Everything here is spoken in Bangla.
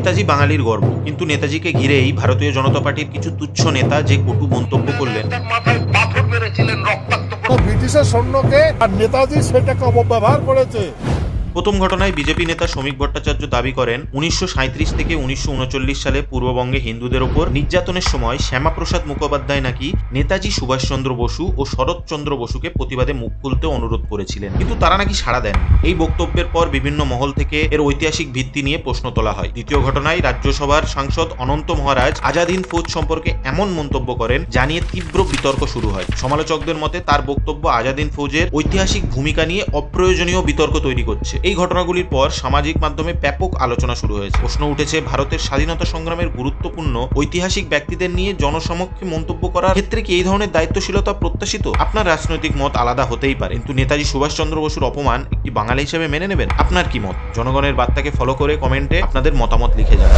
নেতাজি বাঙালির গর্ব, কিন্তু নেতাজিকে ঘিরেই ভারতীয় জনতা পার্টির কিছু তুচ্ছ নেতা যে কটু মন্তব্য করলেন। মাথায় পাথর মেরেছিলেন, রক্তাক্ত ব্রিটিশের সৈন্যকে আর নেতাজি সেটাকে অপব্যবহার করেছে। প্রথম ঘটনায় বিজেপি নেতা শ্রমিক ভট্টাচার্য দাবি করেন 1937 থেকে 1939 সালে পূর্ববঙ্গে হিন্দুদের ওপর নির্যাতনের সময় শ্যামাপ্রসাদ মুখোপাধ্যায় নাকি নেতাজি সুভাষচন্দ্র বসু ও শরৎচন্দ্র বসুকে প্রতিবাদে মুখ খুলতে অনুরোধ করেছিলেন, কিন্তু তারা নাকি সাড়া দেন। এই বক্তব্যের পর বিভিন্ন মহল থেকে এর ঐতিহাসিক ভিত্তি নিয়ে প্রশ্ন তোলা হয়। দ্বিতীয় ঘটনায় রাজ্যসভার সাংসদ অনন্ত মহারাজ আজাদ হিন্দ ফৌজ সম্পর্কে এমন মন্তব্য করেন যা নিয়ে তীব্র বিতর্ক শুরু হয়। সমালোচকদের মতে তার বক্তব্য আজাদ হিন্দ ফৌজের ঐতিহাসিক ভূমিকা নিয়ে অপ্রয়োজনীয় বিতর্ক তৈরি করছে। এই ঘটনাগুলির পর সামাজিক মাধ্যমে ব্যাপক আলোচনা শুরু হয়েছে। প্রশ্ন উঠেছে, ভারতের স্বাধীনতা সংগ্রামের গুরুত্বপূর্ণ ঐতিহাসিক ব্যক্তিদের নিয়ে জনসমক্ষে মন্তব্য করার ক্ষেত্রে কি এই ধরনের দায়িত্বশীলতা প্রত্যাশিত? আপনার রাজনৈতিক মত আলাদা হতেই পারে, কিন্তু নেতাজি সুভাষচন্দ্র বসুর অপমান একটি বাঙালি হিসেবে মেনে নেবেন? আপনার কি মত? জনগণের বার্তাকে ফলো করে কমেন্টে আপনাদের মতামত লিখে যান।